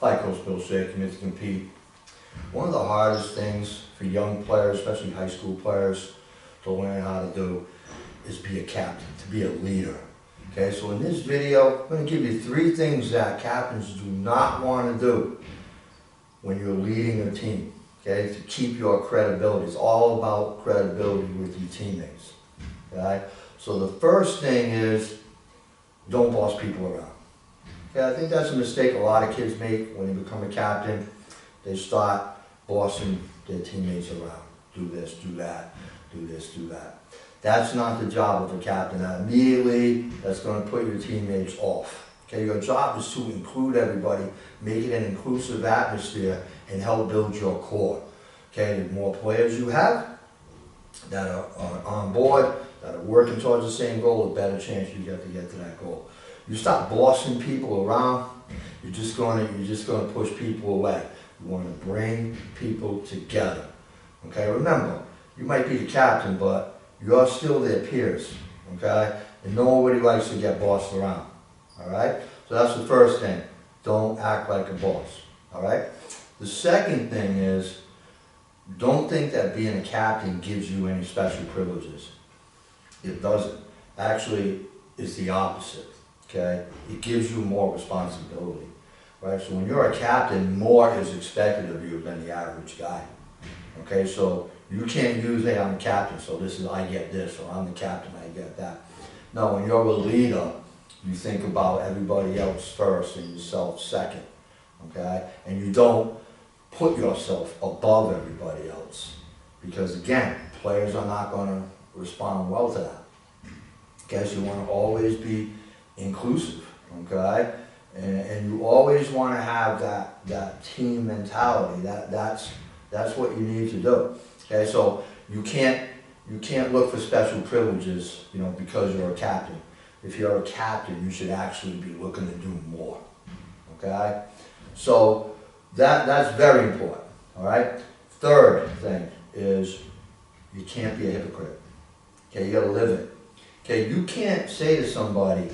Hi, Coach Bill Shea, commit to compete. One of the hardest things for young players, especially high school players, to learn how to do is be a captain, to be a leader. Okay, so in this video, I'm going to give you 3 things that captains do not want to do when you're leading a team, okay, to keep your credibility. It's all about credibility with your teammates, okay? So the first thing is, don't boss people around. Okay, I think that's a mistake a lot of kids make when they become a captain. They start bossing their teammates around. Do this, do that, do this, do that. That's not the job of a captain. Now, immediately, that's going to put your teammates off. Okay, your job is to include everybody, make it an inclusive atmosphere, and help build your core. Okay, the more players you have that are on board, that are working towards the same goal, the better chance you get to that goal. You stop bossing people around, you're just going to push people away. You want to bring people together. Okay, remember, you might be the captain, but you're still their peers. Okay, and nobody likes to get bossed around. All right, so that's the first thing. Don't act like a boss. All right. The second thing is, don't think that being a captain gives you any special privileges. It doesn't. Actually, it's the opposite. Okay, it gives you more responsibility, right? So when you're a captain, more is expected of you than the average guy. Okay, so you can't use, hey, I'm the captain, so I get this, or I'm the captain, I get that. No, when you're a leader, you think about everybody else first and yourself second. Okay, and you don't put yourself above everybody else, because again, players are not going to respond well to that. Okay, so you want to always be inclusive, okay, and you always want to have that team mentality. That's what you need to do. Okay, so you can't look for special privileges, you know, because you're a captain. If you're a captain, you should actually be looking to do more. Okay, so that's very important. All right. Third thing is, you can't be a hypocrite. Okay, you got to live it. Okay, you can't say to somebody,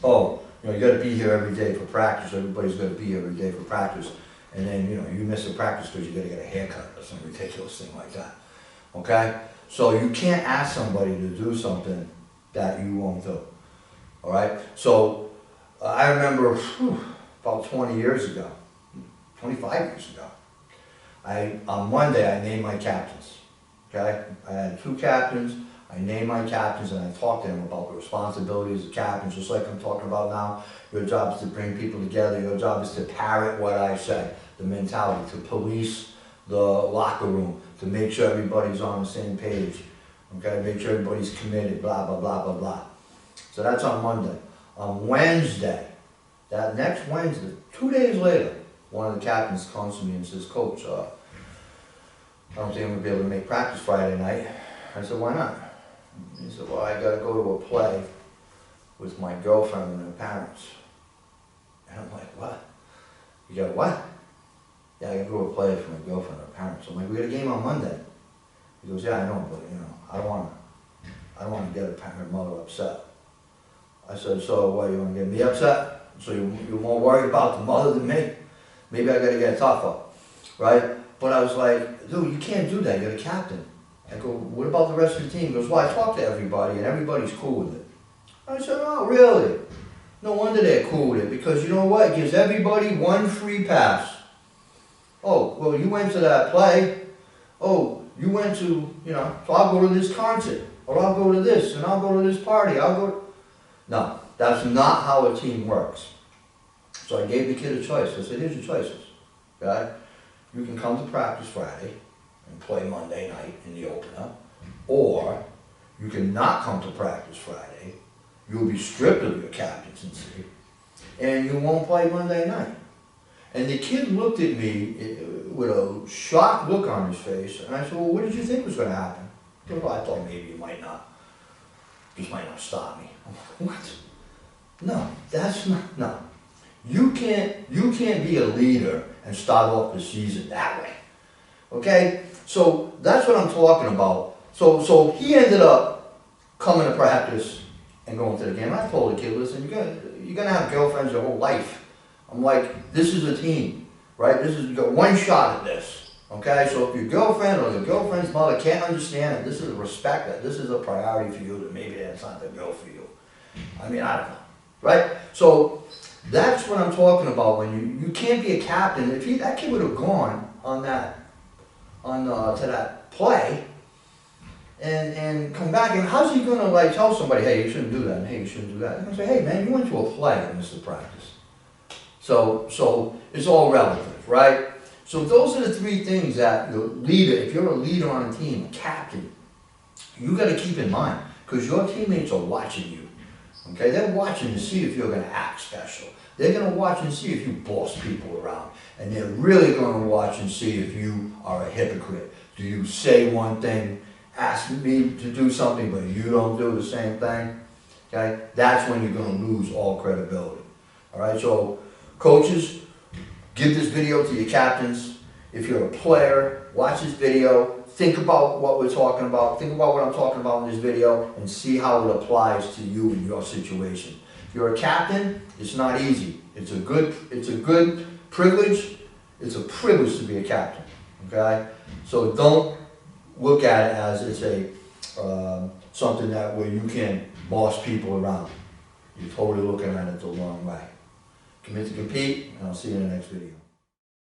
oh, you know, you got to be here every day for practice. Everybody's got to be here every day for practice, and then you know you miss a practice because you got to get a haircut or some ridiculous thing like that. Okay, so you can't ask somebody to do something that you won't do. All right. So I remember about 20 years ago, 25 years ago, on Monday I named my captains. Okay, I had 2 captains. I named my captains and I talked to them about the responsibilities of captains, just like I'm talking about now. Your job is to bring people together. Your job is to parrot what I say, the mentality, to police the locker room, to make sure everybody's on the same page. Okay, make sure everybody's committed, blah, blah, blah, blah, blah. So that's on Monday. On Wednesday, that next Wednesday, 2 days later, one of the captains comes to me and says, Coach, I don't think I'm going to be able to make practice Friday night. I said, why not? He said, well, I got to go to a play with my girlfriend and her parents. And I'm like, what? You got what? Yeah, I got to go to a play with my girlfriend and her parents. I'm like, we got a game on Monday. He goes, yeah, I know, but you know, I don't want to get her mother upset. I said, so what, you want to get me upset? So you're more worried about the mother than me? Maybe I got to get tougher, right? But I was like, dude, you can't do that. You're the captain. I go, what about the rest of the team? He goes, well, I talked to everybody and everybody's cool with it. I said, oh, really? No wonder they're cool with it, because you know what? It gives everybody one free pass. Oh, well, you went to that play. Oh, you went to, you know, so I'll go to this concert, or I'll go to this, and I'll go to this party. No, that's not how a team works. So I gave the kid a choice. I said, here's your choices, okay? You can come to practice Friday and play Monday night in the opener, or you can not come to practice Friday, you'll be stripped of your captaincy, and you won't play Monday night. And the kid looked at me with a shocked look on his face, and I said, well, what did you think was going to happen? He goes, well, I thought maybe you might not stop me. I'm like, what? No, that's not, no. You can't be a leader and start off the season that way. Okay? So that's what I'm talking about. So he ended up coming to practice and going to the game. I told the kid, listen, you're gonna have girlfriends your whole life. I'm like, this is a team, right? You got one shot at this, okay? So if your girlfriend or your girlfriend's mother can't understand it, this is respect that this is a priority for you, that maybe that's not the girl for you. I mean, I don't know, right? So that's what I'm talking about. When you can't be a captain. If that kid would have gone on to that play and come back, and how's he gonna like tell somebody, hey, you shouldn't do that, and hey, you shouldn't do that? They're gonna say, hey man, you went to a play and missed the practice. So it's all relative, right? So those are the three things that the leader, if you're a leader on a team, a captain, you got to keep in mind, because your teammates are watching you. Okay, they're watching to see if you're going to act special. They're going to watch and see if you boss people around, and they're really going to watch and see if you are a hypocrite. Do you say one thing, ask me to do something, but you don't do the same thing? Okay, that's when you're going to lose all credibility. All right, so coaches, give this video to your captains. If you're a player, watch this video. Think about what we're talking about. Think about what I'm talking about in this video and see how it applies to you in your situation. If you're a captain, it's not easy. It's a good privilege. It's a privilege to be a captain, okay? So don't look at it as it's a something that where you can boss people around. You're totally looking at it the wrong way. Commit to compete, and I'll see you in the next video.